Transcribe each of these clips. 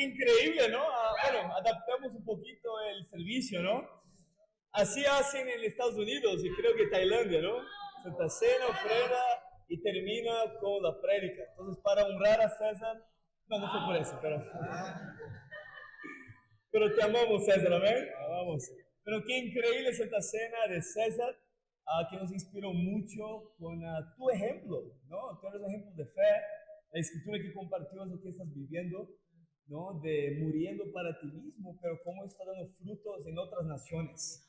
increíble, ¿no? Bueno, adaptamos un poquito el servicio, ¿no? Así hacen en Estados Unidos y creo que Tailandia, ¿no? Santa Cena, ofrenda y termina con la prédica. Entonces, para honrar a César, no fue por eso, pero te amamos, César, amén. Amamos. Pero qué increíble Santa Cena de César, que nos inspiró mucho con tu ejemplo, ¿no? Tú eres ejemplo de fe, la escritura que compartió es lo que estás viviendo, ¿no? De muriendo para ti mismo, pero cómo está dando frutos en otras naciones.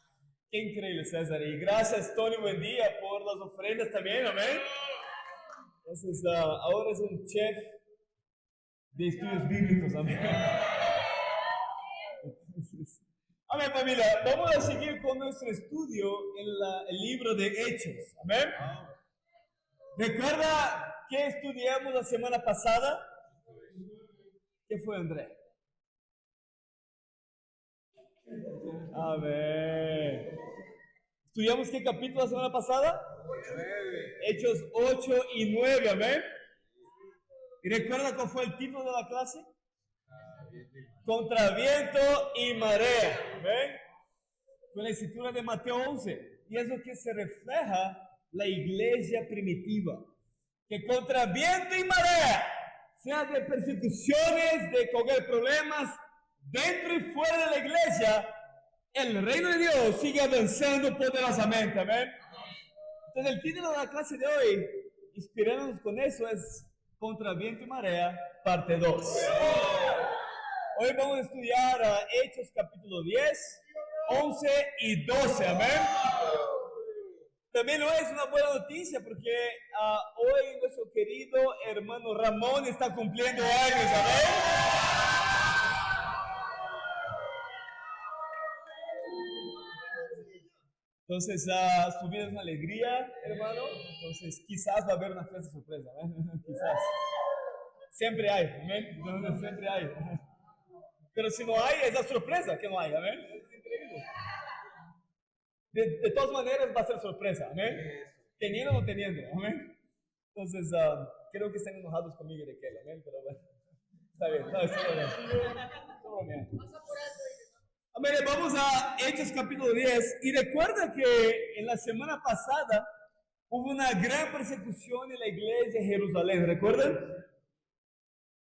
Qué increíble, César. Y gracias, Tony, buen día, por las ofrendas también, amén. Entonces, ahora es un chef de estudios bíblicos, amén. Entonces, amén, familia. Vamos a seguir con nuestro estudio en el libro de Hechos, amén. ¿Recuerda qué estudiamos la semana pasada? ¿Qué fue, André? Amén. ¿Estudiamos qué capítulo la semana pasada? 9. Hechos 8 y 9, amén. ¿Y recuerda cuál fue el título de la clase? Contra viento y marea, amén. Fue la escritura de Mateo 11. Y es lo que se refleja la iglesia primitiva. Que contra viento y marea, sea de persecuciones, de coger problemas, dentro y fuera de la iglesia, el reino de Dios sigue avanzando poderosamente, amén. Entonces el título de la clase de hoy, inspirándonos con eso, es Contra viento y marea, parte 2. Hoy vamos a estudiar Hechos capítulo 10, 11 y 12, amén. También hoy es una buena noticia porque hoy nuestro querido hermano Ramón está cumpliendo años, amén. Entonces, su vida es una alegría, hermano. Entonces, quizás va a haber una fiesta sorpresa, ¿eh? Quizás. Siempre hay, amén. No, siempre hay. Pero si no hay, es la sorpresa que no hay, amén. Es increíble. De todas maneras, va a ser sorpresa, amén. Teniendo o no teniendo, amén. Entonces, creo que están enojados conmigo de que, amén. Pero bueno, está bien. No, está bien. Amén, vamos a Hechos capítulo 10 y recuerda que en la semana pasada hubo una gran persecución en la iglesia de Jerusalén, ¿recuerdan?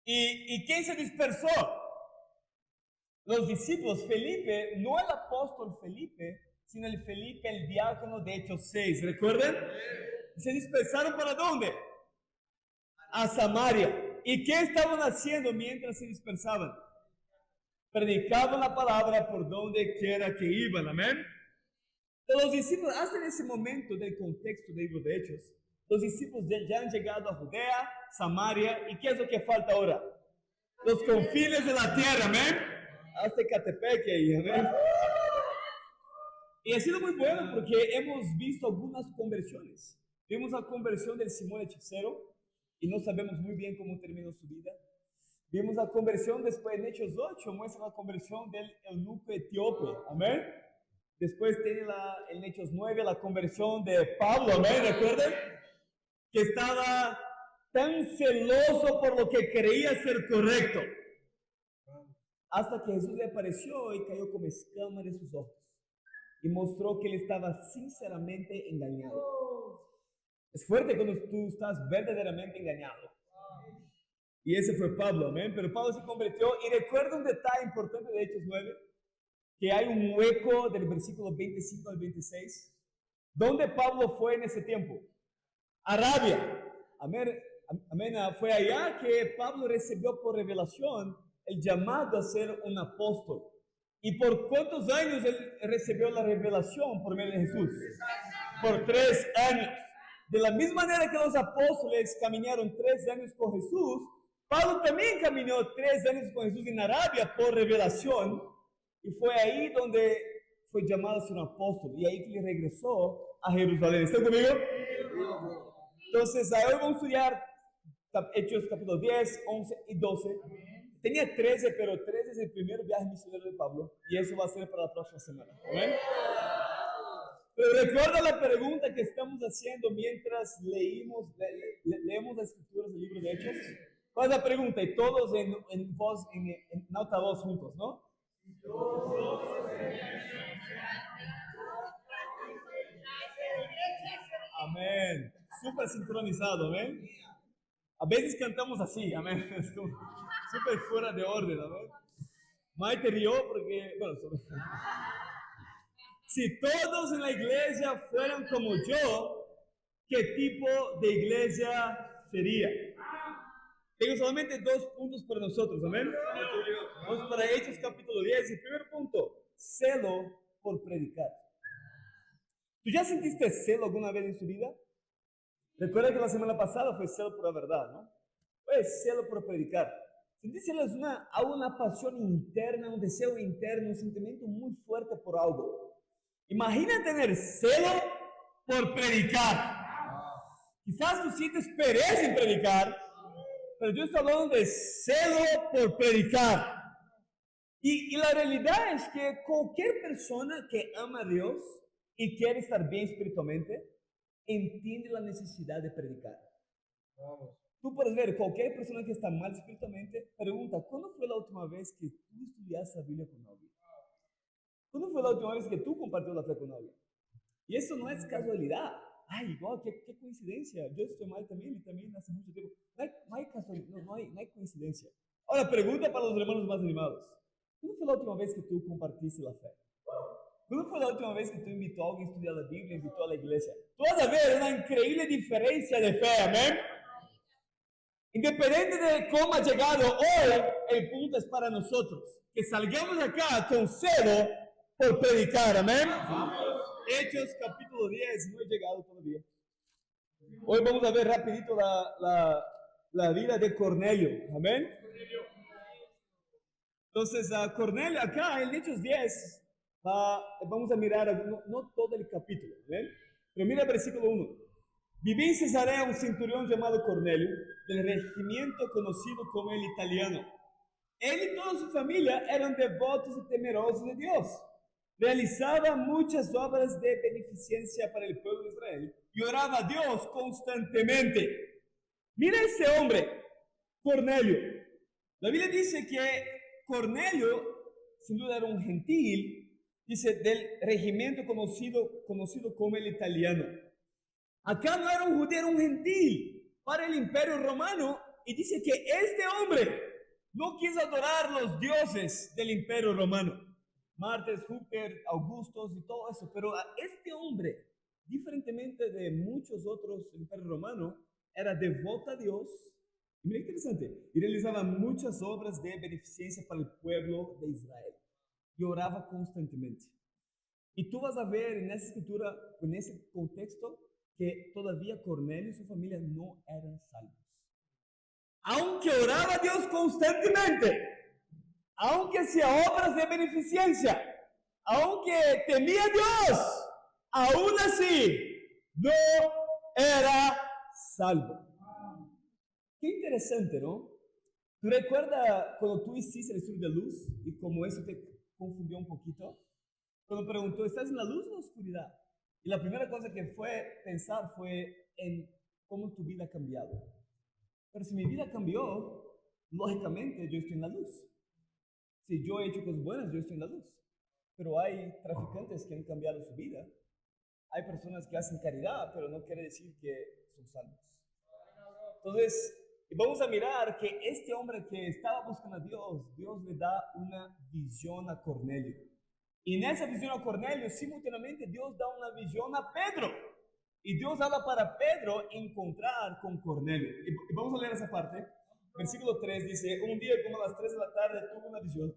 ¿Y quién se dispersó? Los discípulos, Felipe, no el apóstol Felipe, sino el Felipe, el diácono de Hechos 6, ¿recuerdan? ¿Se dispersaron para dónde? A Samaria. ¿Y qué estaban haciendo mientras se dispersaban? Predicaban la palabra por donde quiera que iban, amén. Los discípulos, hasta en ese momento del contexto del libro de Hechos, los discípulos ya han llegado a Judea, Samaria, ¿y qué es lo que falta ahora? Los confines de la tierra, amén. Hasta Catepec ahí, amén. Y ha sido muy bueno porque hemos visto algunas conversiones. Vimos la conversión del Simón hechicero y no sabemos muy bien cómo terminó su vida. Vimos la conversión después en Hechos 8, muestra la conversión del eunuco etíope, amén. Después tiene en Hechos 9 la conversión de Pablo, amén, ¿recuerdan? Que estaba tan celoso por lo que creía ser correcto. Hasta que Jesús le apareció y cayó como escama de sus ojos. Y mostró que él estaba sinceramente engañado. Es fuerte cuando tú estás verdaderamente engañado. Y ese fue Pablo, amén. Pero Pablo se convirtió. Y recuerda un detalle importante de Hechos 9, que hay un hueco del versículo 25 al 26. ¿Dónde Pablo fue en ese tiempo? Arabia. Amén. Fue allá que Pablo recibió por revelación el llamado a ser un apóstol. ¿Y por cuántos años él recibió la revelación por medio de Jesús? Por 3 años. De la misma manera que los apóstoles caminaron 3 años con Jesús, Pablo también caminó 3 años con Jesús en Arabia por revelación, y fue ahí donde fue llamado a ser un apóstol, y ahí que le regresó a Jerusalén. ¿Están conmigo? Entonces, hoy vamos a estudiar Hechos capítulo 10, 11 y 12. Tenía 13, pero 13 es el primer viaje misionero de Pablo, y eso va a ser para la próxima semana. ¿Amén? Pero recuerda la pregunta que estamos haciendo mientras leemos las escrituras del libro de Hechos. ¿Cuál es la pregunta? Y todos en voz, en alta voz juntos, ¿no? Amén. Súper sincronizado, amén. A veces cantamos así, amén. Es como súper fuera de orden, amén. Maite rió porque, bueno, si todos en la iglesia fueran como yo, ¿qué tipo de iglesia sería? Tengo solamente 2 puntos para nosotros, amén. Vamos para Hechos capítulo 10. El primer punto, celo por predicar. ¿Tú ya sentiste celo alguna vez en su vida? Recuerda que la semana pasada fue celo por la verdad, ¿no? Fue celo por predicar. Sentir celo es una pasión interna, un deseo interno, un sentimiento muy fuerte por algo. Imagina tener celo por predicar. Quizás tú sientes pereza en predicar, pero yo estoy hablando de celo por predicar. Y la realidad es que cualquier persona que ama a Dios y quiere estar bien espiritualmente, entiende la necesidad de predicar. Vamos. Tú puedes ver, cualquier persona que está mal espiritualmente, pregunta, ¿cuándo fue la última vez que tú estudiaste la Biblia con alguien? ¿Cuándo fue la última vez que tú compartió la fe con alguien? Y eso no es casualidad. Ay, wow, qué coincidencia. Yo estoy mal también y también hace mucho tiempo. No hay casualidad, no hay coincidencia. Ahora, pregunta para los hermanos más animados. ¿Cuándo fue la última vez que tú compartiste la fe? ¿Cuándo fue la última vez que tú invitó a alguien a estudiar la Biblia, invitó a la iglesia? Tú vas a ver una increíble diferencia de fe, amén. Independiente de cómo ha llegado hoy, el punto es para nosotros. Que salgamos acá con celo por predicar, amén. Hechos capítulo 10, no he llegado todavía. Hoy vamos a ver rapidito la vida de Cornelio, amén. Entonces, Cornelio acá en Hechos 10, vamos a mirar, no todo el capítulo, ¿ven? Pero mira el versículo 1. Vivía en Cesarea un centurión llamado Cornelio, del regimiento conocido como el italiano. Él y toda su familia eran devotos y temerosos de Dios. Realizaba muchas obras de beneficencia para el pueblo de Israel y oraba a Dios constantemente. Mira ese hombre, Cornelio. La Biblia dice que Cornelio, sin duda era un gentil, dice, del regimiento conocido como el italiano. Acá no era un judío, era un gentil para el imperio romano, y dice que este hombre no quiso adorar los dioses del imperio romano, Martes, Júpiter, Augustos y todo eso, pero a este hombre, diferentemente de muchos otros del imperio romano, era devoto a Dios. Mira qué interesante. Y realizaba muchas obras de beneficencia para el pueblo de Israel. Y oraba constantemente. Y tú vas a ver en esa escritura, en ese contexto, que todavía Cornelio y su familia no eran salvos. Aunque oraba a Dios constantemente, aunque hacía obras de beneficencia, aunque temía a Dios, aún así no era salvo. Qué interesante, ¿no? ¿Tú recuerdas cuando tú hiciste el estudio de luz y como eso te confundió un poquito? Cuando preguntó, ¿estás en la luz o en la oscuridad? Y la primera cosa que fue pensar fue en cómo tu vida ha cambiado. Pero si mi vida cambió, lógicamente yo estoy en la luz. Si yo he hecho cosas buenas, yo estoy en la luz. Pero hay traficantes que han cambiado su vida. Hay personas que hacen caridad, pero no quiere decir que son salvos. Entonces, vamos a mirar que este hombre que estaba buscando a Dios, Dios le da una visión a Cornelio. Y en esa visión a Cornelio, simultáneamente Dios da una visión a Pedro. Y Dios habla para Pedro encontrar con Cornelio. Y vamos a leer esa parte. Versículo 3 dice, un día como a las 3 de la tarde tuvo una visión.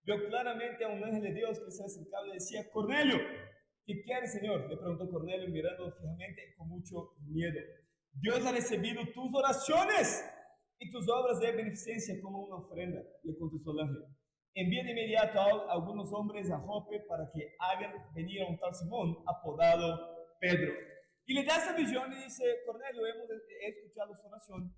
Vio claramente a un ángel de Dios que se acercaba y le decía, Cornelio, ¿qué quieres, Señor? Le preguntó Cornelio mirando fijamente con mucho miedo. Dios ha recibido tus oraciones y tus obras de beneficencia como una ofrenda, le contestó el ángel. Envía de inmediato a algunos hombres a Jope para que hagan venir a un tal Simón apodado Pedro. Y le da esa visión y dice, Cornelio, hemos escuchado su oración.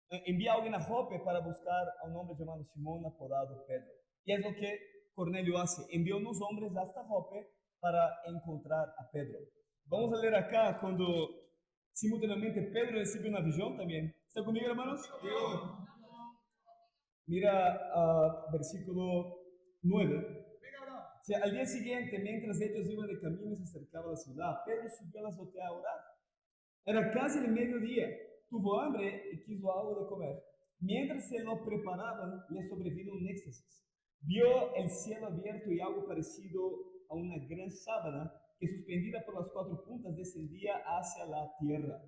Envía a alguien a Jope para buscar a un hombre llamado Simón apodado Pedro. Y es lo que Cornelio hace. Envió unos hombres hasta Jope para encontrar a Pedro. Vamos a leer acá cuando Simultáneamente, Pedro recibe una visión también. ¿Está conmigo, hermanos? Mira versículo 9. O sea, al día siguiente, mientras ellos iban de camino y se acercaba a la ciudad, Pedro subió a la azotea a orar. Era casi el mediodía. Tuvo hambre y quiso algo de comer. Mientras se lo preparaban, le sobrevino un éxtasis. Vio el cielo abierto y algo parecido a una gran sábana que, suspendida por las cuatro puntas, descendía hacia la tierra.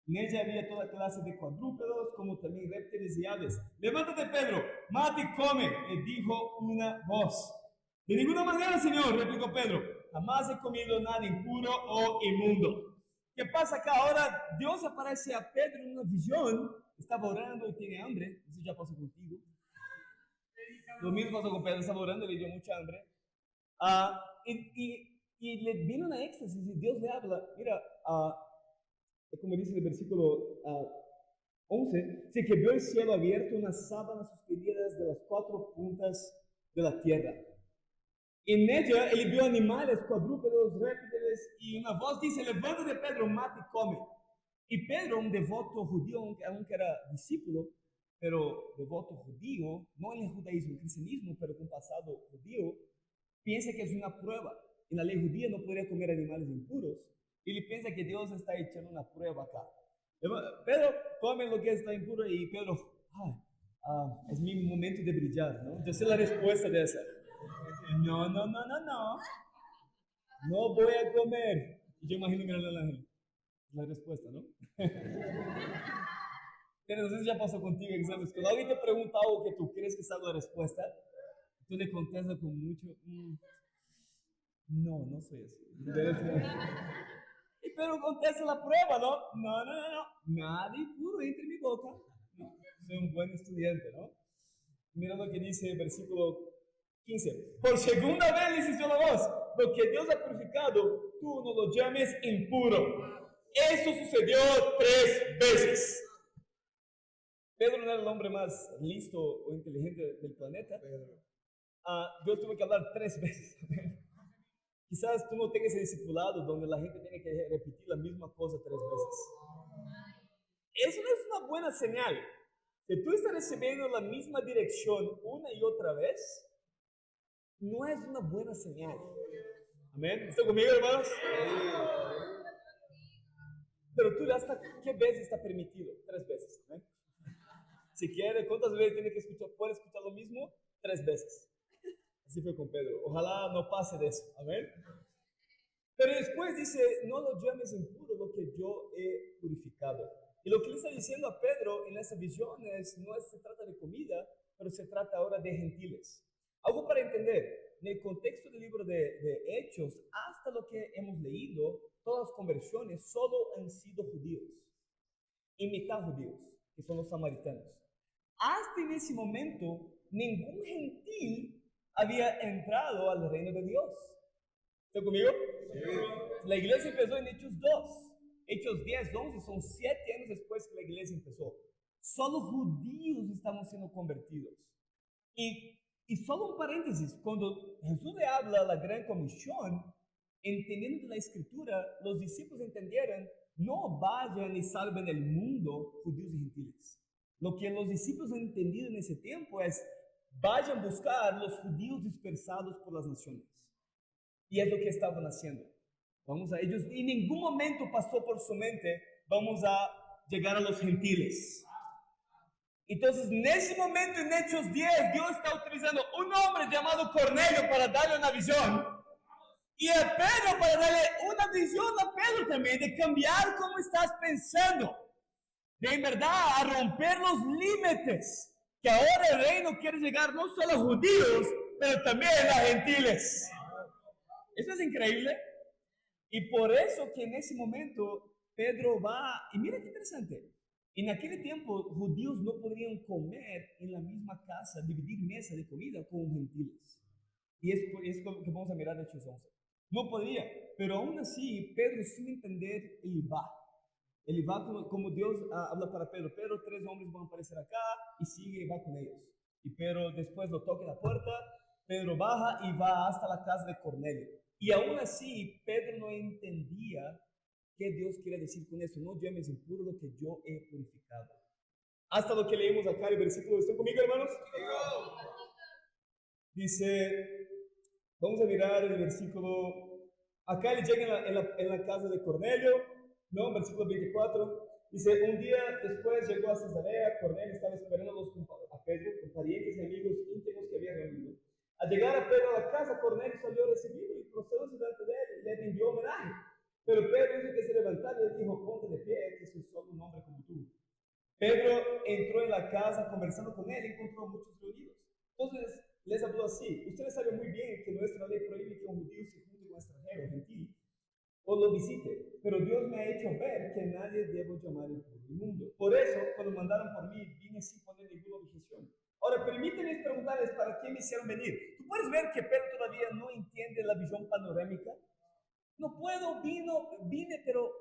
En ella había toda clase de cuadrúpedos, como también reptiles y aves. Levántate, Pedro, mate y come, le dijo una voz. De ninguna manera, Señor, replicó Pedro, jamás he comido nada impuro o inmundo. ¿Qué pasa acá? Ahora Dios aparece a Pedro en una visión, estaba orando y tiene hambre. Eso ya pasó contigo. Lo mismo pasó con Pedro, estaba orando y le dio mucha hambre. Y le vino una éxtasis y Dios le habla. Mira, como dice el versículo 11, dice que vio el cielo abierto, unas sábanas suspendidas de las cuatro puntas de la tierra. En ella él vio animales, cuadrúpedos, reptiles, y una voz dice: levántate, Pedro, mate y come. Y Pedro, un devoto judío, aunque era discípulo, pero devoto judío, no en el judaísmo, el cristianismo, pero con pasado judío, piensa que es una prueba. En la ley judía no podría comer animales impuros, y le piensa que Dios está echando una prueba acá. Pedro come lo que está impuro, y Pedro, es mi momento de brillar, ¿no? Yo sé la respuesta de esa. No voy a comer. Y yo imagino mirando al ángel. La respuesta, ¿no? Pero no sé si ya pasó contigo, ¿sabes? Cuando alguien te pregunta algo que tú crees que sabe la respuesta, tú le contestas con mucho, no soy así. Y pero contesta la prueba, ¿no? No. Nada impuro entra en mi boca. No, soy un buen estudiante, ¿no? Mira lo que dice el versículo 15. Por segunda vez le insistió la voz: lo que Dios ha purificado, tú no lo llames impuro. Esto sucedió 3 veces. Pedro no era el hombre más listo o inteligente del planeta. Dios tuvo que hablar 3 veces. Quizás tú no tengas ese discipulado donde la gente tiene que repetir la misma cosa 3 veces. Eso no es una buena señal. Si tú estás recibiendo la misma dirección una y otra vez, no es una buena señal. Amén. ¿Está conmigo, hermanos? Pero tú hasta qué veces está permitido? 3 veces. ¿Amén? Si quiere, ¿cuántas veces tiene que escuchar? ¿Puede escuchar lo mismo? 3 veces. Así fue con Pedro. Ojalá no pase de eso. Amén. Pero después dice: no lo llames impuro lo que yo he purificado. Y lo que le está diciendo a Pedro en esa visión no se trata de comida, pero se trata ahora de gentiles. Algo para entender: en el contexto del libro de Hechos, hasta lo que hemos leído, todas las conversiones solo han sido judíos, y mitad judíos, que son los samaritanos. Hasta en ese momento, ningún gentil había entrado al reino de Dios. ¿Está conmigo? Sí. La iglesia empezó en Hechos 2. Hechos 10, 11, son 7 años después que la iglesia empezó. Solo judíos estaban siendo convertidos. Y solo un paréntesis: cuando Jesús le habla a la gran comisión, entendiendo de la escritura, los discípulos entendieron: no vayan y salven el mundo, judíos y gentiles. Lo que los discípulos han entendido en ese tiempo es: vayan a buscar los judíos dispersados por las naciones. Y es lo que estaban haciendo. Vamos a ellos, en ningún momento pasó por su mente: vamos a llegar a los gentiles. Entonces, en ese momento, en Hechos 10, Dios está utilizando un hombre llamado Cornelio para darle una visión, y a Pedro para darle una visión a Pedro también, de cambiar cómo estás pensando, de en verdad a romper los límites, que ahora el reino quiere llegar no solo a judíos, pero también a gentiles. Eso es increíble. Y por eso que en ese momento Pedro va, y mira qué interesante: en aquel tiempo judíos no podrían comer en la misma casa, dividir mesa de comida con gentiles. Y es lo que vamos a mirar en Hechos 11. No podría, pero aún así Pedro, sin entender, él va. Él va como Dios habla para Pedro: Pedro, 3 hombres van a aparecer acá, y sigue y va con ellos. Y Pedro después lo toca en la puerta, Pedro baja y va hasta la casa de Cornelio. Y aún así Pedro no entendía ¿Qué Dios quiere decir con eso? No llames impuro lo que yo he purificado. Hasta lo que leímos acá, el versículo. ¿Están conmigo, hermanos? Dice, vamos a mirar el versículo. Acá él llega en la casa de Cornelio, ¿no? Versículo 24. Dice, un día después llegó a Cesarea. Cornelio estaba esperando a Pedro con parientes y amigos íntimos que había reunido. Al llegar a Pedro a la casa, Cornelio salió a recibirlo y procedió delante de él y le rindió homenaje. Pero Pedro hizo que se levantara y le dijo, ponte de pie, que soy solo un hombre como tú. Pedro entró en la casa conversando con él y encontró muchos reunidos. Entonces les habló así: ustedes saben muy bien que nuestra ley prohíbe que un judío se junte con un extranjero gentil o lo visite, pero Dios me ha hecho ver que nadie debo llamar inmundo. Por eso, cuando mandaron por mí, vine sin poner ninguna objeción. Ahora, permítanme preguntarles para qué me hicieron venir. ¿Tú puedes ver que Pedro todavía no entiende la visión panorámica? No puedo, vine, pero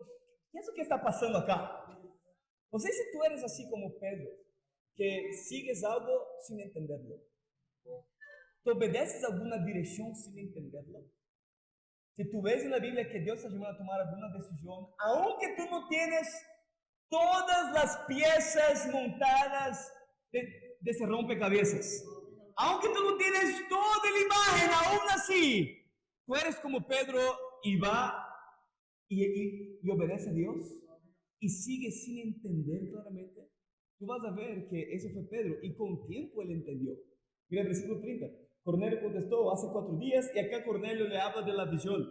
¿qué es lo que está pasando acá? No sé si tú eres así como Pedro, que sigues algo sin entenderlo. ¿Tú obedeces alguna dirección sin entenderlo? Si tú ves en la Biblia que Dios te llama a tomar alguna decisión, aunque tú no tienes todas las piezas montadas de ese rompecabezas, aunque tú no tienes toda la imagen, aún así, tú eres como Pedro y va y obedece a Dios y sigue sin entender claramente. Tú vas a ver que eso fue Pedro y con tiempo él entendió. Mira el versículo 30. Cornelio contestó, hace 4 días, y acá Cornelio le habla de la visión.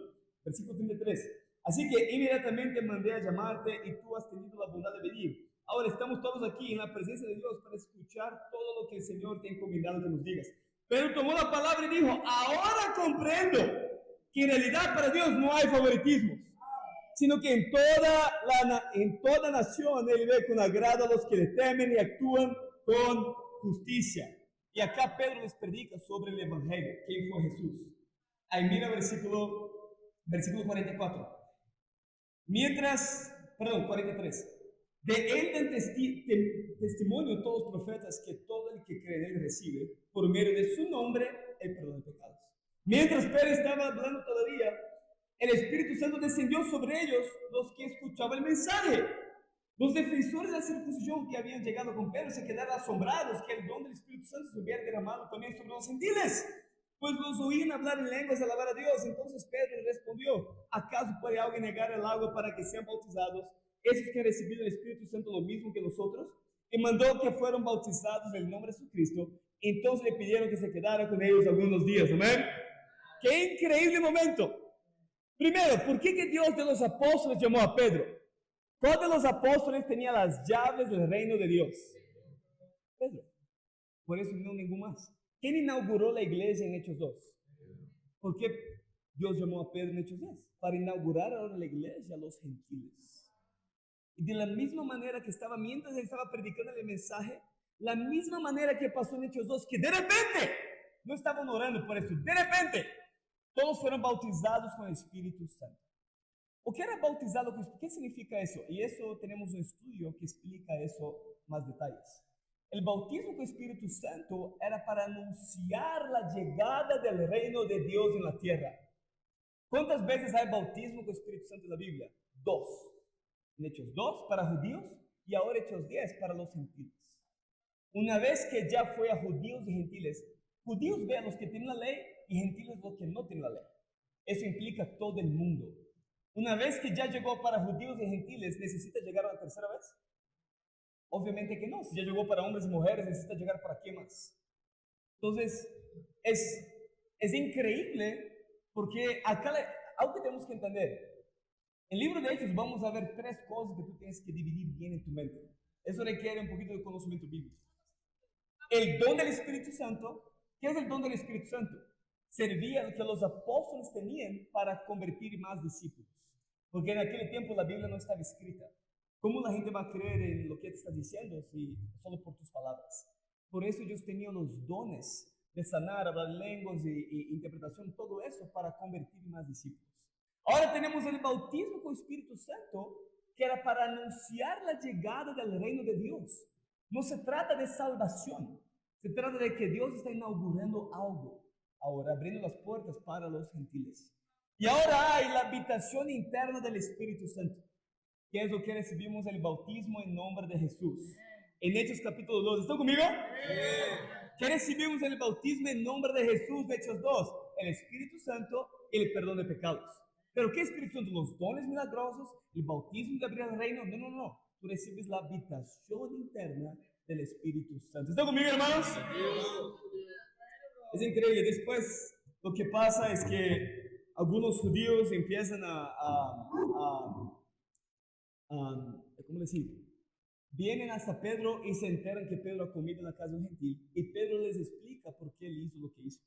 Versículo 33. Así que inmediatamente mandé a llamarte y tú has tenido la bondad de venir. Ahora estamos todos aquí en la presencia de Dios para escuchar todo lo que el Señor te ha encomendado que nos digas. Pero tomó la palabra y dijo, ahora comprendo que en realidad para Dios no hay favoritismos, sino que en toda nación Él ve con agrado a los que le temen y actúan con justicia. Y acá Pedro les predica sobre el Evangelio, quién fue Jesús. Ahí mira versículo 44. 43. De él dan testimonio todos los profetas que todo el que cree en él recibe, por medio de su nombre, el perdón de pecados. Mientras Pedro estaba hablando todavía, el Espíritu Santo descendió sobre ellos, los que escuchaban el mensaje. Los defensores de la circuncisión que habían llegado con Pedro se quedaron asombrados que el don del Espíritu Santo se hubiera derramado también sobre los gentiles, pues los oían hablar en lenguas y alabar a Dios. Entonces Pedro respondió, ¿acaso puede alguien negar el agua para que sean bautizados esos que han recibido el Espíritu Santo lo mismo que nosotros? Y mandó que fueron bautizados en el nombre de Jesucristo. Entonces le pidieron que se quedara con ellos algunos días. Amén. ¡Qué increíble momento! Primero, ¿por qué que Dios de los apóstoles llamó a Pedro? ¿Cuál de los apóstoles tenía las llaves del reino de Dios? Pedro. Por eso no ningún más. ¿Quién inauguró la iglesia en Hechos 2? ¿Por qué Dios llamó a Pedro en Hechos 10? Para inaugurar ahora la iglesia a los gentiles. Y de la misma manera que estaba, mientras él estaba predicando el mensaje, la misma manera que pasó en Hechos 2, que de repente, no estaban orando por eso, de repente, todos fueron bautizados con el Espíritu Santo. ¿O qué era bautizado con el Espíritu? ¿Qué significa eso? Y eso tenemos un estudio que explica eso más detalles. El bautismo con el Espíritu Santo era para anunciar la llegada del reino de Dios en la tierra. ¿Cuántas veces hay bautismo con el Espíritu Santo en la Biblia? 2. En Hechos 2 para judíos y ahora Hechos 10 para los gentiles. Una vez que ya fue a judíos y gentiles, judíos ve a los que tienen la ley y gentiles los que no tienen la ley. Eso implica todo el mundo. Una vez que ya llegó para judíos y gentiles, ¿necesita llegar a la tercera vez? Obviamente que no. Si ya llegó para hombres y mujeres, necesita llegar para qué más. Entonces, es increíble porque acá algo que tenemos que entender. En el libro de Hechos vamos a ver 3 cosas que tú tienes que dividir bien en tu mente. Eso requiere un poquito de conocimiento bíblico. El don del Espíritu Santo. ¿Qué es el don del Espíritu Santo? Servía lo que los apóstoles tenían para convertir más discípulos. Porque en aquel tiempo la Biblia no estaba escrita. ¿Cómo la gente va a creer en lo que te está diciendo si solo por tus palabras? Por eso ellos tenían los dones de sanar, hablar lenguas y interpretación, todo eso para convertir más discípulos. Ahora tenemos el bautismo con el Espíritu Santo, que era para anunciar la llegada del reino de Dios. No se trata de salvación, se trata de que Dios está inaugurando algo, ahora abriendo las puertas para los gentiles. Y ahora hay la habitación interna del Espíritu Santo. ¿Qué es lo que recibimos? El bautismo en nombre de Jesús. En Hechos capítulo 2. ¿Están conmigo? ¿Qué recibimos en el bautismo en nombre de Jesús? De Hechos 2. El Espíritu Santo y el perdón de pecados. ¿Pero qué Espíritu Santo? ¿Los dones milagrosos? ¿El bautismo de abrir el reino? No, no, no. Tú recibes la habitación interna del Espíritu Santo. ¿Están conmigo, hermanos? Es increíble. Después lo que pasa es que algunos judíos empiezan ¿cómo decir? Vienen hasta Pedro y se enteran que Pedro ha comido en la casa de un gentil. Y Pedro les explica por qué él hizo lo que hizo.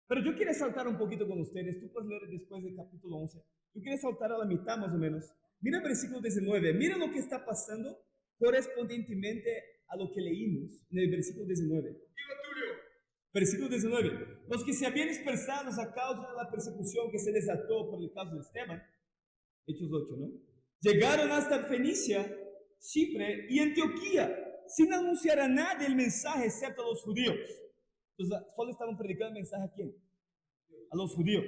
Pero yo quiero saltar un poquito con ustedes. Tú puedes leer después del capítulo 11. Yo quiero saltar a la mitad más o menos. Mira el versículo 19. Mira lo que está pasando correspondientemente a lo que leímos en el versículo 19. Versículo 19. Los que se habían dispersado a causa de la persecución que se desató por el caso de Esteban, Hechos 8, ¿no? Llegaron hasta Fenicia, Chipre y Antioquía, sin anunciar a nadie el mensaje excepto a los judíos. Entonces, solo estaban predicando el mensaje a quién? A los judíos.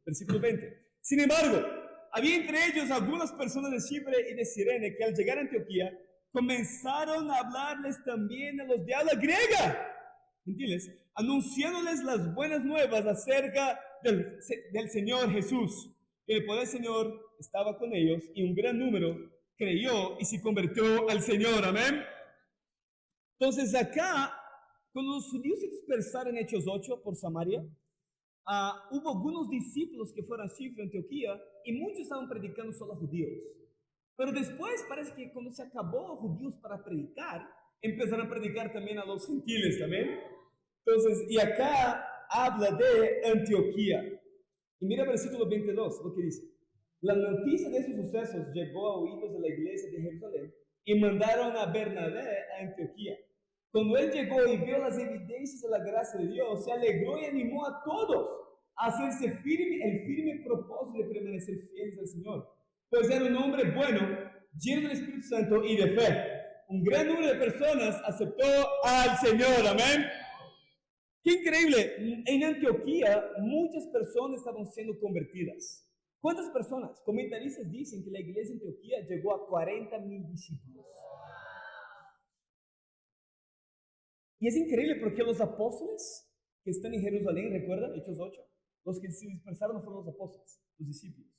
Versículo 20. Sin embargo, había entre ellos algunas personas de Chipre y de Cirene que al llegar a Antioquía comenzaron a hablarles también a los de habla griega, gentiles, anunciándoles las buenas nuevas acerca del Señor Jesús. El poder del Señor estaba con ellos y un gran número creyó y se convirtió al Señor. Amén. Entonces acá, cuando los judíos se dispersaron en Hechos 8 por Samaria, hubo algunos discípulos que fueron a Chipre, Antioquía, y muchos estaban predicando solo a judíos. Pero después parece que cuando se acabó judíos para predicar, empezaron a predicar también a los gentiles también. Entonces, y acá habla de Antioquía. Y mira el versículo 22, lo que dice. La noticia de esos sucesos llegó a oídos de la iglesia de Jerusalén y mandaron a Bernabé a Antioquía. Cuando él llegó y vio las evidencias de la gracia de Dios, se alegró y animó a todos a hacerse el firme propósito de permanecer fieles al Señor. Pues era un hombre bueno, lleno del Espíritu Santo y de fe. Un gran número de personas aceptó al Señor. Amén. ¡Qué increíble! En Antioquía muchas personas estaban siendo convertidas. ¿Cuántas personas? Comentaristas dicen que la iglesia de Antioquía llegó a 40,000 discípulos. Y es increíble porque los apóstoles que están en Jerusalén, ¿recuerdan? Hechos 8. Los que se dispersaron fueron los apóstoles, los discípulos.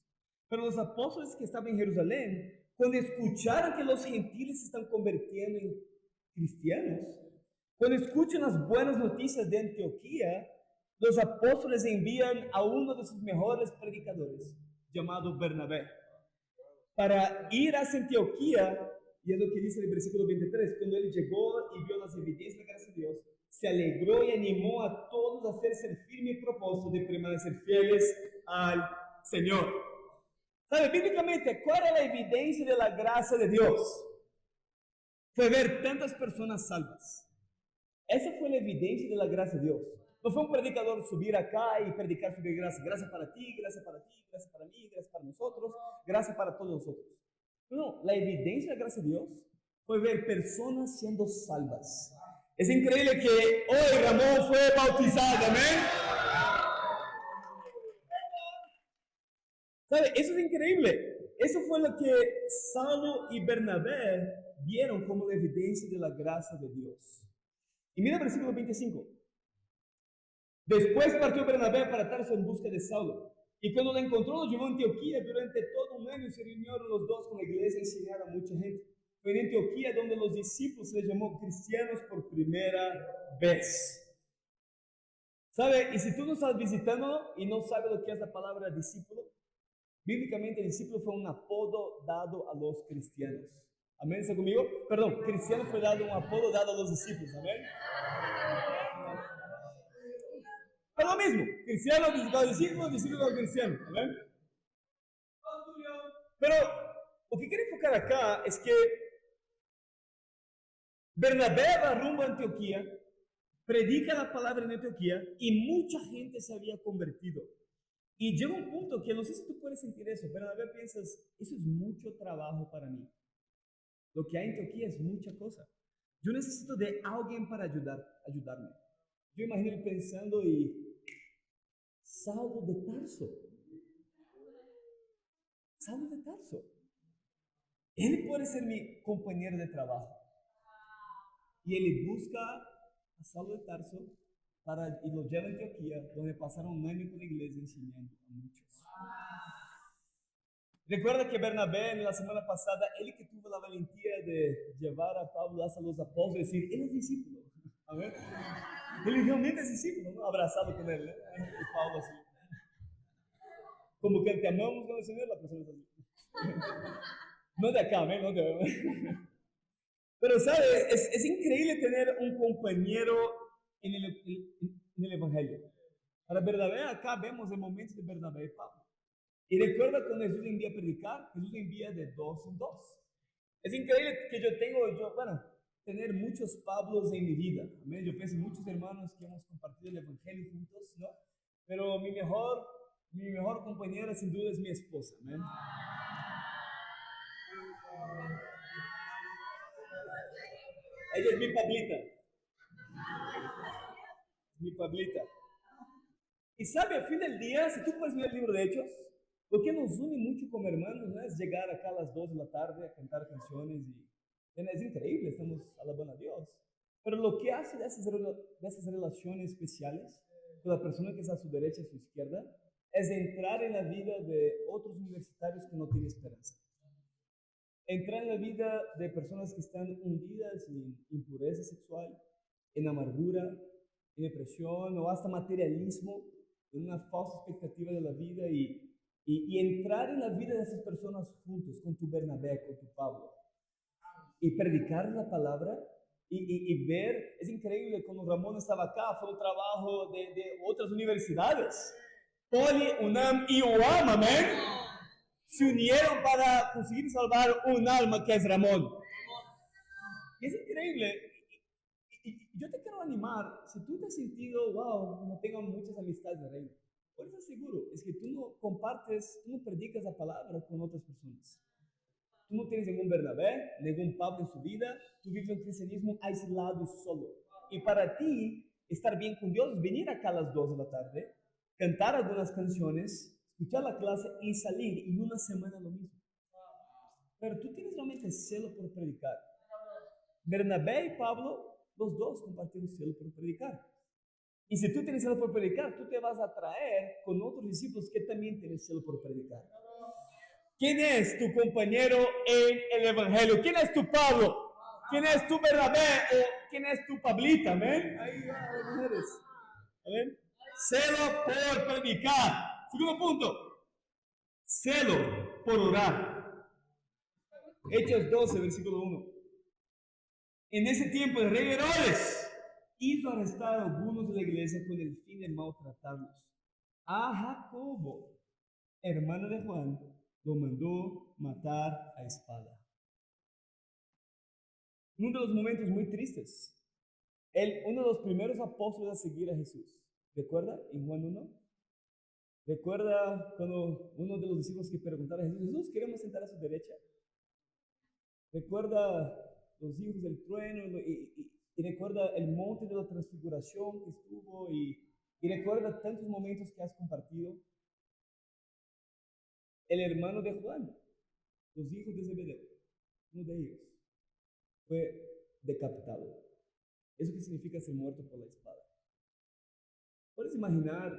Pero los apóstoles que estaban en Jerusalén, cuando escucharon que los gentiles se están convirtiendo en cristianos, cuando escuchan las buenas noticias de Antioquía, los apóstoles envían a uno de sus mejores predicadores, llamado Bernabé, para ir a Antioquía. Y es lo que dice en el versículo 23. Cuando él llegó y vio las evidencias de la gracia de Dios, se alegró y animó a todos a hacerse el firme propósito de permanecer fieles al Señor. ¿Sabe? Bíblicamente, ¿cuál era la evidencia de la gracia de Dios? Fue ver tantas personas salvas. Esa fue la evidencia de la gracia de Dios. No fue un predicador subir acá y predicar sobre gracia. Gracia para ti, gracia para ti, gracia para mí, gracia para nosotros, gracia para todos nosotros. No, la evidencia de la gracia de Dios fue ver personas siendo salvas. Es increíble que hoy Ramón fue bautizado. Amén. ¿Sabe? Eso es increíble. Eso fue lo que Saulo y Bernabé vieron como la evidencia de la gracia de Dios. Y mira el versículo 25. Después partió Bernabé para Tarso en busca de Saulo. Y cuando lo encontró, lo llevó a Antioquía. Durante todo un año se reunieron los dos con la iglesia y enseñaron a mucha gente. Fue en Antioquía donde los discípulos se les llamó cristianos por primera vez. ¿Sabe? Y si tú no estás visitándolo y no sabes lo que es la palabra discípulo, bíblicamente el discípulo fue un apodo dado a los cristianos. ¿Amén? ¿Está conmigo? Perdón, cristiano fue dado un apodo dado a los discípulos. ¿Amén? Es lo mismo, cristiano visitado discípulo, discípulo cristiano. ¿Amén? Pero lo que quiero enfocar acá es que Bernabé va rumbo a Antioquía, predica la palabra en Antioquía y mucha gente se había convertido. Y llega un punto que no sé si tú puedes sentir eso. Bernabé piensas, eso es mucho trabajo para mí. Lo que hay en Antioquía es mucha cosa. Yo necesito de alguien para ayudarme. Yo imagino pensando Saulo de Tarso. Saulo de Tarso. Él puede ser mi compañero de trabajo. Y él busca a Saulo de Tarso y lo lleva a Antioquía, donde pasaron un año con la iglesia enseñando a muchos. Recuerda que Bernabé, en la semana pasada, él que tuvo la valentía de llevar a Pablo hasta los apóstoles y decir, él es discípulo. A ver, él realmente es discípulo, ¿no? Abrazado con él, ¿no? Y Pablo así. Como que te amamos con el Señor, la persona es así. No de acá, ¿no? Pero, ¿sabe? Es increíble tener un compañero en el Evangelio. Para Bernabé, acá vemos el momento de Bernabé y Pablo. Y recuerda cuando Jesús envía a predicar, Jesús envía de 2 en 2. Es increíble que tener muchos Pablos en mi vida. ¿Amén? Yo pienso en muchos hermanos que hemos compartido el Evangelio juntos, ¿no? Pero mi mejor compañera sin duda es mi esposa. ¿Amén? Ella es mi Pablita. Mi Pablita. Y sabe, al fin del día, si tú puedes ver el libro de Hechos, lo que nos une mucho como hermanos, ¿no? Es llegar acá a las 2 de la tarde a cantar canciones y es increíble, estamos alabando a Dios. Pero lo que hace de esas relaciones especiales con la persona que está a su derecha y a su izquierda es entrar en la vida de otros universitarios que no tienen esperanza. Entrar en la vida de personas que están hundidas en impureza sexual, en amargura, en depresión o hasta materialismo, en una falsa expectativa de la vida y entrar en la vida de esas personas juntos, con tu Bernabé, con tu Pablo, y predicar la palabra y ver, es increíble, cuando Ramón estaba acá, fue un trabajo de otras universidades, Poli, UNAM y UAM, amén, se unieron para conseguir salvar un alma que es Ramón. Y es increíble. Y yo te quiero animar, si tú te has sentido, wow, no tengo muchas amistades de reino, por eso seguro, es que tú no compartes, tú no predicas la palabra con otras personas. Tú no tienes ningún Bernabé, ningún Pablo en su vida, tú vives un cristianismo aislado y solo. Y para ti, estar bien con Dios es venir acá a las 2 de la tarde, cantar algunas canciones, escuchar la clase y salir, y una semana lo mismo. Pero tú tienes realmente celo por predicar. Bernabé y Pablo, los dos compartieron celo por predicar. Y si tú tienes celo por predicar, tú te vas a atraer con otros discípulos que también tienen celo por predicar. ¿Quién es tu compañero en el Evangelio? ¿Quién es tu Pablo? ¿Quién es tu Bernabé? ¿O quién es tu Pablita? ¿Amén? Ahí va, las mujeres. ¿Amén? Celo por predicar. Segundo punto. Celo por orar. Hechos 12, versículo 1. En ese tiempo el rey Herodes hizo arrestar a algunos de la iglesia con el fin de maltratarlos. A Jacobo, hermano de Juan, lo mandó matar a espada. Uno de los momentos muy tristes. Uno de los primeros apóstoles a seguir a Jesús. ¿Recuerda en Juan 1? ¿Recuerda cuando uno de los discípulos que preguntaron a Jesús, Jesús, queremos sentar a su derecha? ¿Recuerda los hijos del trueno y recuerda el monte de la transfiguración que estuvo y recuerda tantos momentos que has compartido? El hermano de Juan, los hijos de Zebedeo, uno de ellos, fue decapitado. ¿Eso qué significa ser muerto por la espada? ¿Puedes imaginar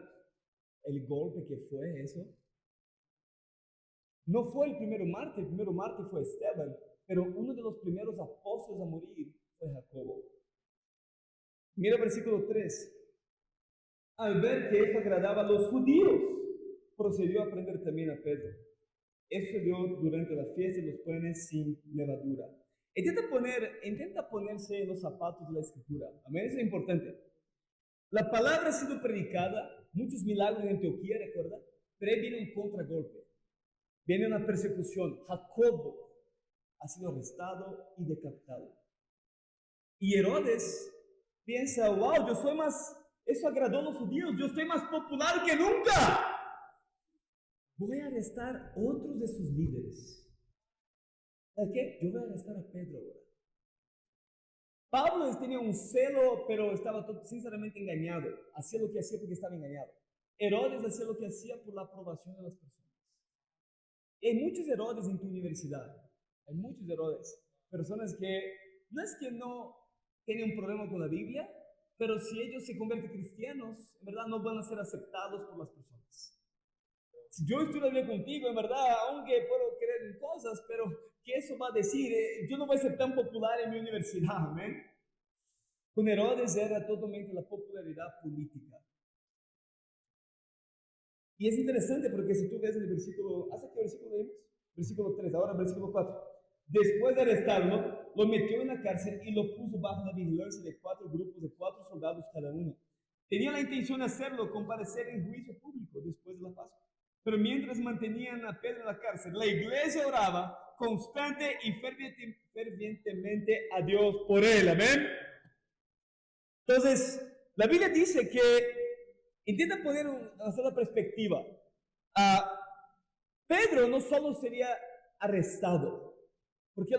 el golpe que fue eso? No fue el primero mártir fue Esteban, pero uno de los primeros apóstoles a morir fue Jacobo. Mira el versículo 3. Al ver que esto agradaba a los judíos, procedió a prender también a Pedro. Eso se dio durante la fiesta de los panes sin levadura. Intenta ponerse en los zapatos de la escritura. Amén, eso es importante. La palabra ha sido predicada, muchos milagros en Antioquía, ¿recuerda? Pero ahí viene un contragolpe. Viene una persecución. Jacobo ha sido arrestado y decapitado. Y Herodes piensa, wow, eso agradó a los judíos, yo estoy más popular que nunca. Voy a arrestar otros de sus líderes. ¿Sabes qué? Yo voy a arrestar a Pedro ahora. Pablo tenía un celo, pero estaba sinceramente engañado. Hacía lo que hacía porque estaba engañado. Herodes hacía lo que hacía por la aprobación de las personas. Hay muchos Herodes en tu universidad. Hay muchos Herodes. Personas que no es que no tienen un problema con la Biblia, pero si ellos se convierten cristianos, en verdad no van a ser aceptados por las personas. Si yo estoy hablando contigo, en verdad, aunque puedo creer en cosas, pero ¿qué eso va a decir? Yo no voy a ser tan popular en mi universidad, amén. Con Herodes era totalmente la popularidad política. Y es interesante porque si tú ves en el versículo, ¿hasta qué versículo leímos? Versículo 3, ahora versículo 4. Después de arrestarlo, lo metió en la cárcel y lo puso bajo la vigilancia de 4 grupos de 4 soldados cada uno. Tenía la intención de hacerlo comparecer en juicio público después de la Pascua. Pero mientras mantenían a Pedro en la cárcel, la iglesia oraba constante y fervientemente a Dios por él. Amén. Entonces, la Biblia dice que intenta poner una sola perspectiva. Pedro no solo sería arrestado, porque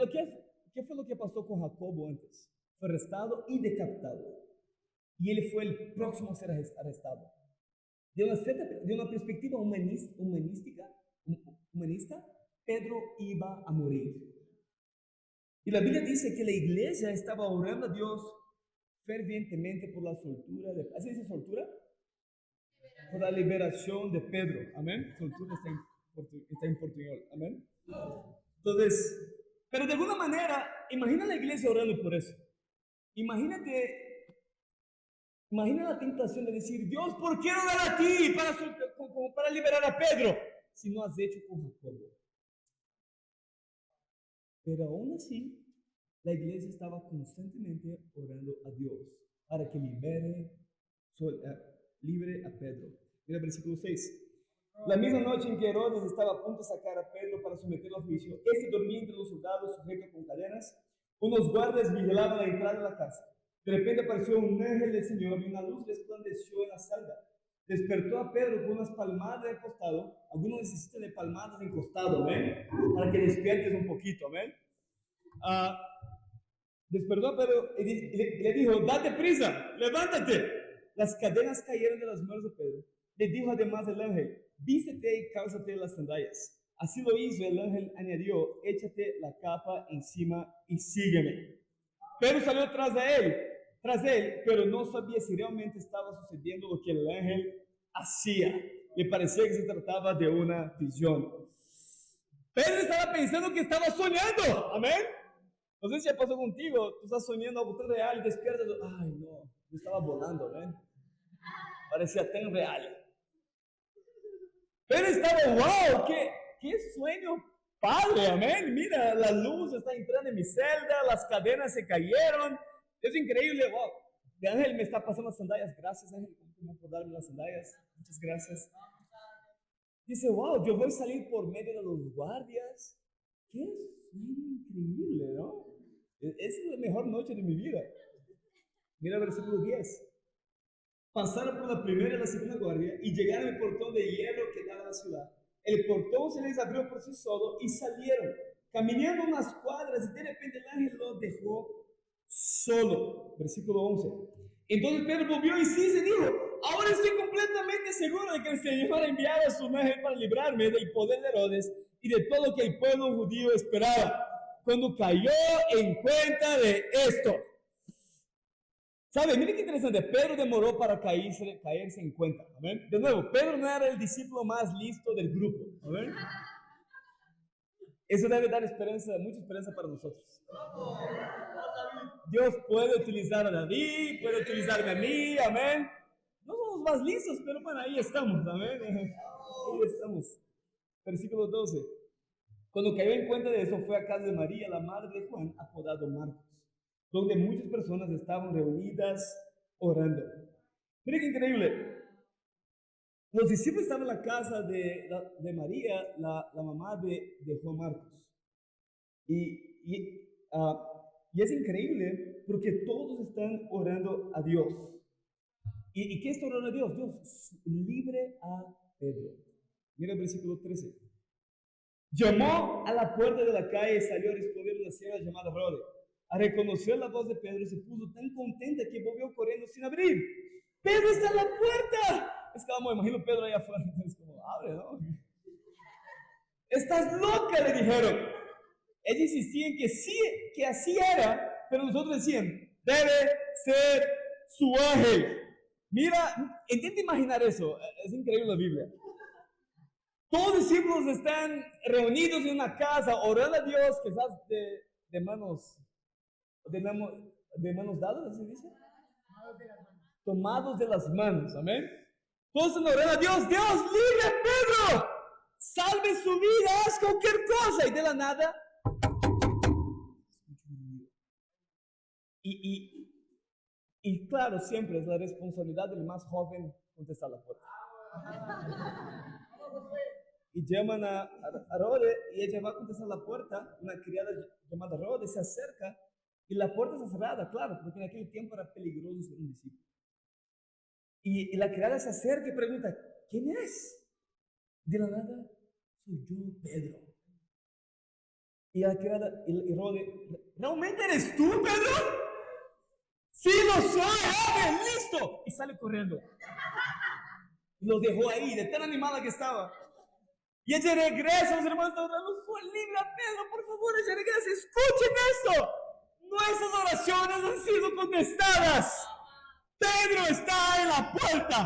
¿qué fue lo que pasó con Jacobo antes? Fue arrestado y decapitado. Y él fue el próximo a ser arrestado. De una perspectiva humanista, Pedro iba a morir. Y la Biblia dice que la iglesia estaba orando a Dios fervientemente por la soltura, ¿así dice soltura? Por la liberación de Pedro, amén. Soltura está en portugués, amén. Entonces, pero de alguna manera, imagina la iglesia orando por eso. Imagina la tentación de decir, Dios, ¿por qué no dar a ti para liberar a Pedro? Si no has hecho con Jacobo. Pero aún así, la iglesia estaba constantemente orando a Dios para que libre a Pedro. Mira el versículo 6. La misma noche en que Herodes estaba a punto de sacar a Pedro para someterlo a juicio, dormía entre los soldados sujeto con cadenas. Unos guardias vigilaban la entrada de la casa. De repente apareció un ángel del Señor y una luz resplandeció en la celda. Despertó a Pedro con unas palmadas de costado. Algunos necesitan de palmadas de costado, ¿ven? Para que despiertes un poquito, ¿ven? Despertó a Pedro y le dijo, date prisa, levántate. Las cadenas cayeron de las manos de Pedro. Le dijo además el ángel, vístete y cálzate las sandalias. Así lo hizo. El ángel añadió, échate la capa encima y sígueme. Pedro salió tras él, pero no sabía si realmente estaba sucediendo lo que el ángel hacía. Le parecía que se trataba de una visión. Pedro estaba pensando que estaba soñando, amén. No sé si ya pasó contigo, tú estás soñando algo tan real y despiertas, ay no, yo estaba volando, ¿ven? Parecía tan real. Pero estaba, wow, qué sueño padre, amén. Mira, la luz está entrando en mi celda, las cadenas se cayeron. Es increíble, wow. El ángel me está pasando las sandalias. Gracias, ángel, por darme las sandalias. Muchas gracias. Dice, wow, yo voy a salir por medio de los guardias. Qué sueño increíble, ¿no? Esa es la mejor noche de mi vida. Mira el versículo 10. Pasaron por la primera y la segunda guardia y llegaron al portón de hierro que daba a la ciudad. El portón se les abrió por sí solo y salieron, caminando unas cuadras, y de repente el ángel los dejó solo. Versículo 11. Entonces Pedro volvió y sí se dijo, ahora estoy completamente seguro de que el Señor ha enviado a su ángel para librarme del poder de Herodes y de todo lo que el pueblo judío esperaba. Cuando cayó en cuenta de esto. ¿Sabe? Miren qué interesante. Pedro demoró para caerse en cuenta. ¿Amén? De nuevo, Pedro no era el discípulo más listo del grupo. ¿Amén? Eso debe dar esperanza, mucha esperanza para nosotros. Dios puede utilizar a David, puede utilizarme a mí. Amén. No somos más listos, pero bueno, ahí estamos. Amén. Ahí estamos. Versículo 12. Cuando cayó en cuenta de eso, fue a casa de María, la madre de Juan, apodado Marcos, donde muchas personas estaban reunidas orando. Miren qué increíble. Los discípulos estaban en la casa de María, la mamá de Juan Marcos. Y es increíble porque todos están orando a Dios. ¿Y qué está orando a Dios? Dios, libre a Pedro. Mira el versículo 13. Llamó a la puerta de la calle y salió a responder una señora llamada Rode. Al reconocer la voz de Pedro, se puso tan contenta que volvió corriendo sin abrir. ¡Pedro está en la puerta! Es que me imagino Pedro allá afuera. Es como, abre, ¿no? ¡Estás loca!, le dijeron. Ellos insistían que sí, que así era, pero nosotros decían, debe ser su ángel. Mira, intenta imaginar eso, es increíble la Biblia. Todos los discípulos están reunidos en una casa, orando a Dios, quizás de manos dadas, ¿así dice? Tomados de las manos, amén. Todos están orando a Dios, Dios, libre a Pedro, salve su vida, haz cualquier cosa, y de la nada, y claro, siempre es la responsabilidad del más joven contestar la puerta. Y llaman a Rode y ella va a contestar la puerta. Una criada llamada Rode se acerca y la puerta está cerrada, claro, porque en aquel tiempo era peligroso ser un discípulo. Y la criada se acerca y pregunta, ¿quién es? De la nada, soy yo, Pedro. Y la criada, y Rode, ¿realmente eres tú, Pedro? Sí, lo soy, listo. Y sale corriendo. Y lo dejó ahí, de tan animada que estaba. Y ella regresa, los hermanos están orando, soy libre a Pedro, por favor, ella regresa, escuchen esto. Nuestras oraciones han sido contestadas. Pedro está en la puerta.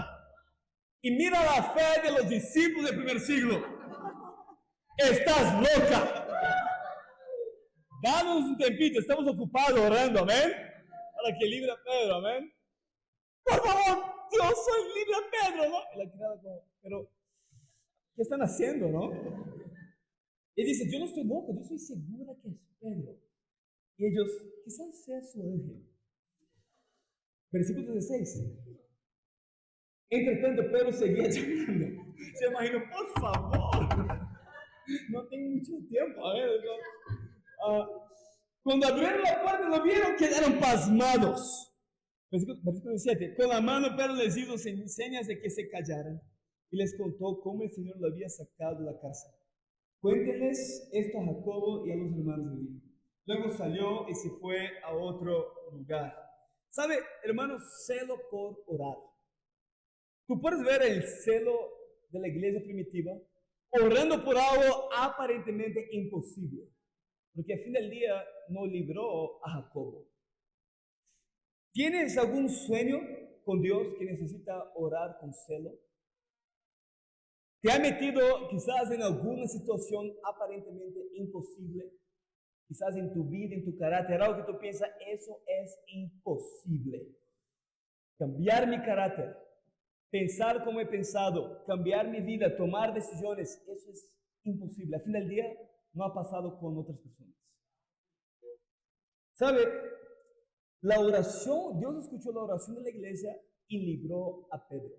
Y mira la fe de los discípulos del primer siglo. Estás loca. Danos un tempito, estamos ocupados orando, amén. Para que libre a Pedro, amén. Por favor, Dios, soy libre a Pedro, ¿no? Y la criada como, pero ¿qué están haciendo, no? Y dice, yo no estoy loco, yo soy segura que es Pedro. Y ellos, quizás sea su ángel. Versículo 16. Entre tanto, Pedro seguía llamando. Se imaginó, por favor, no tengo mucho tiempo. A ver, cuando abrieron la puerta, lo vieron, quedaron pasmados. Versículo 17. Con la mano, Pedro les hizo señas de que se callaran y les contó cómo el Señor lo había sacado de la cárcel. Cuéntenles esto a Jacobo y a los hermanos de Dios. Luego salió y se fue a otro lugar. ¿Sabe, hermanos? Celo por orar. Tú puedes ver el celo de la iglesia primitiva orando por algo aparentemente imposible. Porque al fin del día no libró a Jacobo. ¿Tienes algún sueño con Dios que necesita orar con celo? ¿Te ha metido quizás en alguna situación aparentemente imposible? Quizás en tu vida, en tu carácter, algo que tú piensas, eso es imposible. Cambiar mi carácter, pensar como he pensado, cambiar mi vida, tomar decisiones, eso es imposible. Al fin del día, no ha pasado con otras personas. ¿Sabe? La oración, Dios escuchó la oración de la iglesia y libró a Pedro.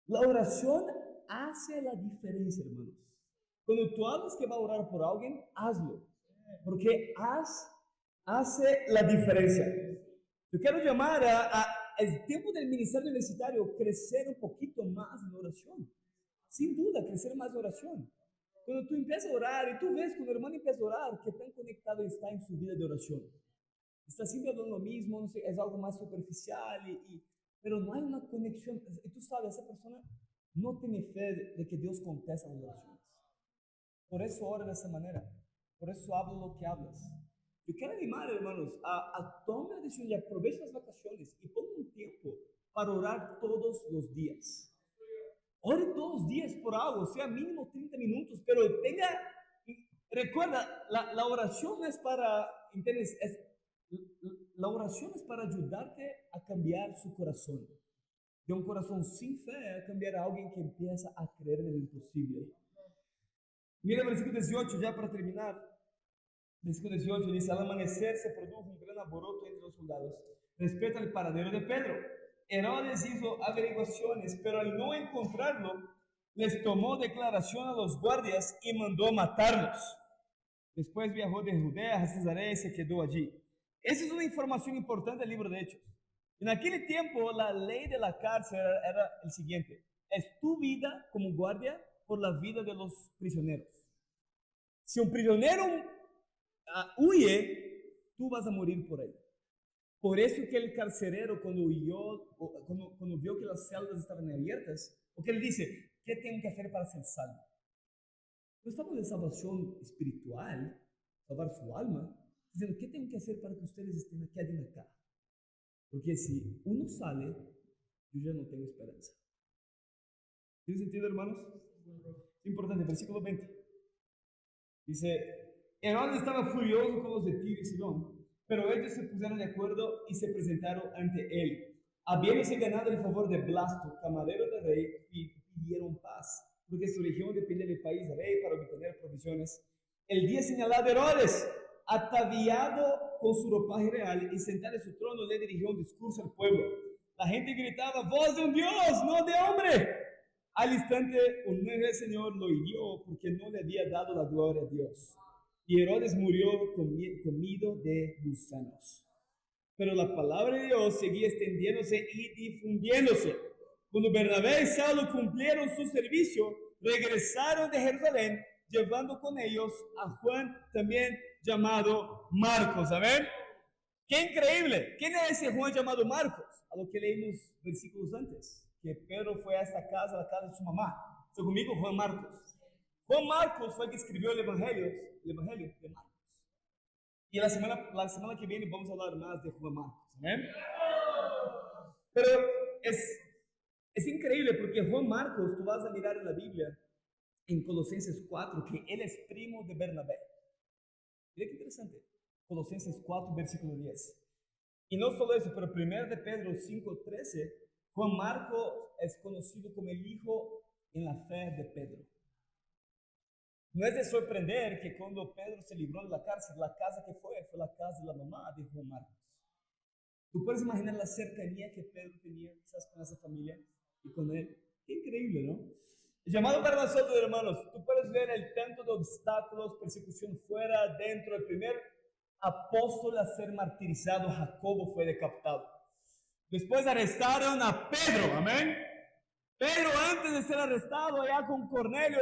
La oración hace la diferencia, hermanos. Cuando tú hablas que va a orar por alguien, hazlo. Porque hace la diferencia. Yo quiero llamar a el tiempo del ministerio universitario, crecer un poquito más en oración. Sin duda, crecer más en oración. Cuando tú empiezas a orar y tú ves cuando el hermano empieza a orar, que tan conectado está en su vida de oración. Está siempre hablando lo mismo, no sé, es algo más superficial, pero no hay una conexión. Y tú sabes, esa persona no tiene fe de que Dios contesta las oraciones. Por eso ora de esa manera. Por eso habla lo que hablas. Yo quiero animar, hermanos, a tomar la decisión y aprovechen las vacaciones y pongan un tiempo para orar todos los días. Ore todos los días por algo, sea mínimo 30 minutos, pero recuerda, la oración no es para, ¿entiendes? La oración es para ayudarte a cambiar su corazón. De un corazón sin fe a cambiar a alguien que empieza a creer en lo imposible. Mira el versículo 18, ya para terminar. Versículo 18 dice, al amanecer se produjo un gran alboroto entre los soldados respecto al paradero de Pedro. Herodes hizo averiguaciones, pero al no encontrarlo, les tomó declaración a los guardias y mandó matarlos. Después viajó de Judea a Cesarea y se quedó allí. Esa es una información importante del libro de Hechos. En aquel tiempo, la ley de la cárcel era el siguiente. Es tu vida como guardia por la vida de los prisioneros. Si un prisionero huye, tú vas a morir por él. Por eso que el carcelero, cuando vio que las celdas estaban abiertas, porque él dice, ¿qué tengo que hacer para ser salvo? No estamos de salvación espiritual, salvar su alma, diciendo, ¿qué tengo que hacer para que ustedes estén aquí acá? Porque si uno sale, yo ya no tengo esperanza. ¿Tiene sentido, hermanos? Es importante, versículo 20. Dice, Herodes estaba furioso con los de Tiro y Sidón, pero ellos se pusieron de acuerdo y se presentaron ante él. Habiéndose ganado el favor de Blasto, camarero del rey, pidieron paz, porque su región depende del país rey para obtener provisiones. El día señalado, Herodes, ataviado con su ropaje real y sentado en su trono, le dirigió un discurso al pueblo. La gente gritaba, voz de un Dios, no de hombre. Al instante, un ángel del Señor lo hirió porque no le había dado la gloria a Dios. Y Herodes murió comido de gusanos. Pero la palabra de Dios seguía extendiéndose y difundiéndose. Cuando Bernabé y Saulo cumplieron su servicio, regresaron de Jerusalén, llevando con ellos a Juan, también llamado Marcos. ¿Amén? ¡Qué increíble! ¿Quién es ese Juan llamado Marcos? A lo que leímos versículos antes, que Pedro fue a esta casa, a la casa de su mamá. ¿Está conmigo? Juan Marcos. Juan Marcos fue el que escribió el Evangelio de Marcos. Y la semana que viene vamos a hablar más de Juan Marcos. ¿Amén? Pero es increíble porque Juan Marcos, tú vas a mirar en la Biblia, en Colosenses 4, que él es primo de Bernabé. Mira qué interesante. Colosenses 4, versículo 10. Y no solo eso, pero 1 de Pedro 5:13, Juan Marcos es conocido como el hijo en la fe de Pedro. No es de sorprender que cuando Pedro se libró de la cárcel, la casa que fue la casa de la mamá de Juan Marcos. Tú puedes imaginar la cercanía que Pedro tenía quizás con esa familia y con él. Qué increíble, ¿no? El llamado para nosotros, hermanos, tú puedes ver el tanto de obstáculos, persecución fuera, dentro. El primer apóstol a ser martirizado, Jacobo, fue decapitado. Después arrestaron a Pedro, amén. Pedro, antes de ser arrestado allá con Cornelio,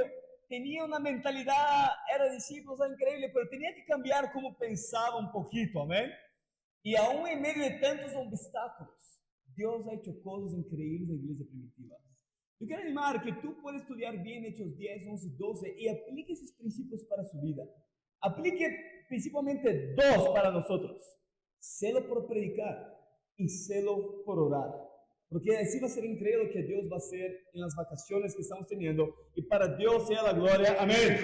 tenía una mentalidad, era discípulo, increíble, pero tenía que cambiar cómo pensaba un poquito, amén. Y aún en medio de tantos obstáculos, Dios ha hecho cosas increíbles en la iglesia primitiva. Yo quiero animar que tú puedas estudiar bien Hechos 10, 11, 12 y aplique esos principios para su vida. Aplique principalmente dos para nosotros: celo por predicar y celo por orar. Porque así va a ser increíble lo que Dios va a hacer en las vacaciones que estamos teniendo. Y para Dios sea la gloria. Amén.